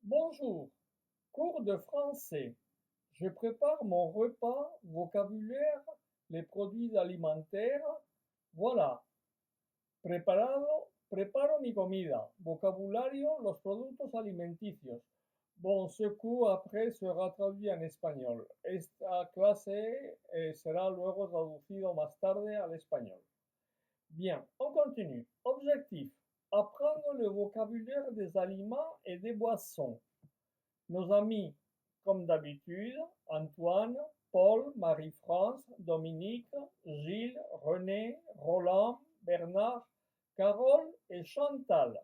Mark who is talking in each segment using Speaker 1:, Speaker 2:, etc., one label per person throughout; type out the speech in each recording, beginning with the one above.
Speaker 1: Bonjour, cours de français. Je prépare mon repas, vocabulaire, les produits alimentaires. Voilà. Preparo mi comida. Vocabulario, los productos alimenticios. Bon, ce cours après sera traduit en espagnol. Esta clase sera luego traducido más tarde al espagnol. Bien, on continue. Objectif. Apprendre le vocabulaire des aliments et des boissons. Nos amis, comme d'habitude, Antoine, Paul, Marie-France, Dominique, Gilles, René, Roland, Bernard, Carole et Chantal.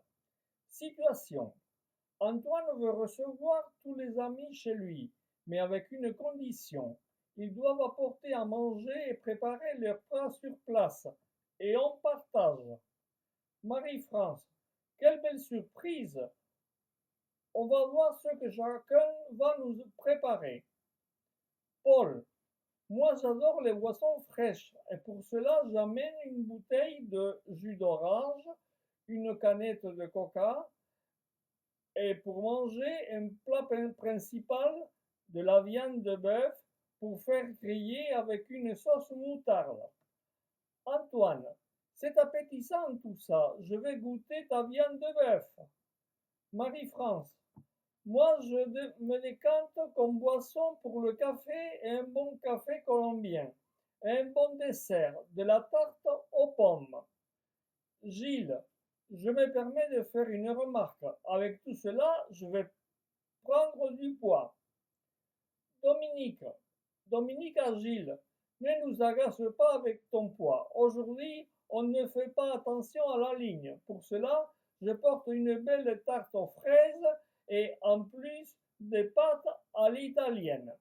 Speaker 1: Situation. Antoine veut recevoir tous les amis chez lui, mais avec une condition. Ils doivent apporter à manger et préparer leurs plats sur place, et on partage. Marie-France, quelle belle surprise! On va voir ce que chacun va nous préparer. Paul, moi j'adore les boissons fraîches et pour cela j'amène une bouteille de jus d'orange, une canette de coca et pour manger un plat principal de la viande de bœuf pour faire griller avec une sauce moutarde. Antoine, c'est appétissant tout ça, je vais goûter ta viande de bœuf. Marie-France, moi, me décante comme boisson pour le café et un bon café colombien, et un bon dessert, de la tarte aux pommes. Gilles, je me permets de faire une remarque. Avec tout cela, je vais prendre du poids. Dominique, Dominique à Gilles, ne nous agace pas avec ton poids. Aujourd'hui, on ne fait pas attention à la ligne. Pour cela, je porte une belle tarte aux fraises et en plus des pâtes à l'italienne.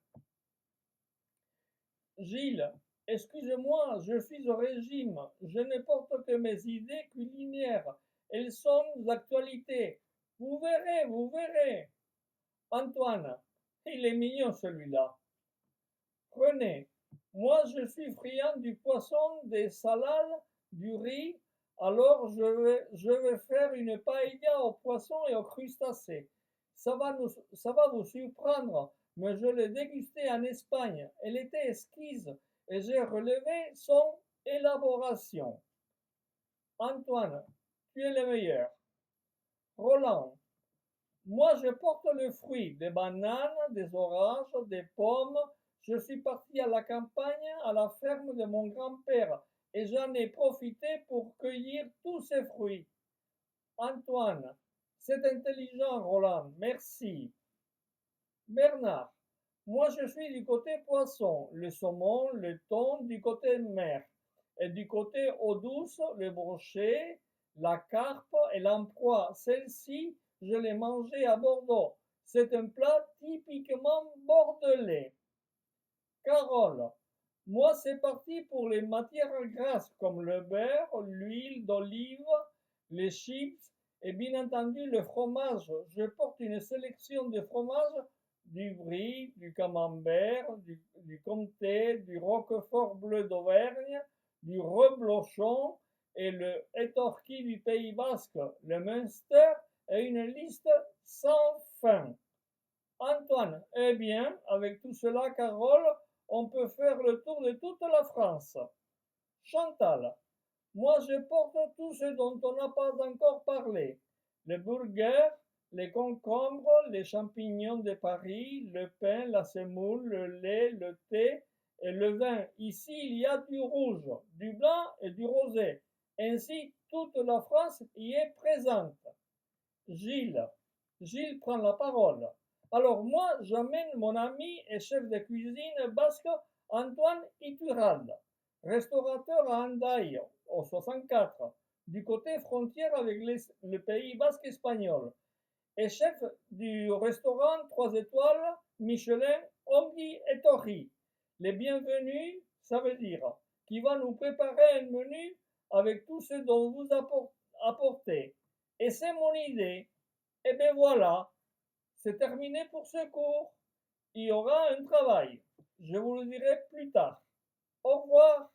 Speaker 1: Gilles, excusez-moi, je suis au régime. Je ne porte que mes idées culinaires. Elles sont d'actualité. Vous verrez, vous verrez. Antoine, il est mignon celui-là. René, moi je suis friand du poisson, des salades, du riz, alors je vais faire une paella au poisson et aux crustacés. Ça va vous surprendre, mais je l'ai dégustée en Espagne. Elle était exquise et j'ai relevé son élaboration. Antoine, tu es le meilleur. Roland, moi je porte le fruit, des bananes, des oranges, des pommes. Je suis parti à la campagne, à la ferme de mon grand-père, et j'en ai profité pour cueillir tous ces fruits. Antoine, c'est intelligent, Roland, merci. Bernard, moi je suis du côté poisson, le saumon, le thon du côté mer, et du côté eau douce, le brochet, la carpe et l'amproie. Celle-ci, je l'ai mangée à Bordeaux. C'est un plat typiquement bordelais. Carole, moi c'est parti pour les matières grasses comme le beurre, l'huile d'olive, les chips et bien entendu le fromage. Je porte une sélection de fromages du brie, du camembert, du comté, du roquefort bleu d'Auvergne, du reblochon et le étorquis du Pays Basque, le Munster et une liste sans fin. Antoine, eh bien, avec tout cela, Carole, on peut faire le tour de toute la France. Chantal, moi je porte tout ce dont on n'a pas encore parlé. Le burger, les concombres, les champignons de Paris, le pain, la semoule, le lait, le thé et le vin. Ici, il y a du rouge, du blanc et du rosé. Ainsi, toute la France y est présente. Gilles. Gilles prend la parole. Alors moi, j'amène mon ami et chef de cuisine basque Antoine Iturralde, restaurateur à Hendaye, au 64, du côté frontière avec le Pays basque espagnol, et chef du restaurant 3 étoiles Michelin Ongi et Tori. Les bienvenus, ça veut dire qui va nous préparer un menu avec tout ce dont vous apportez. Et c'est mon idée. Et bien voilà, c'est terminé pour ce cours. Il y aura un travail. Je vous le dirai plus tard. Au revoir.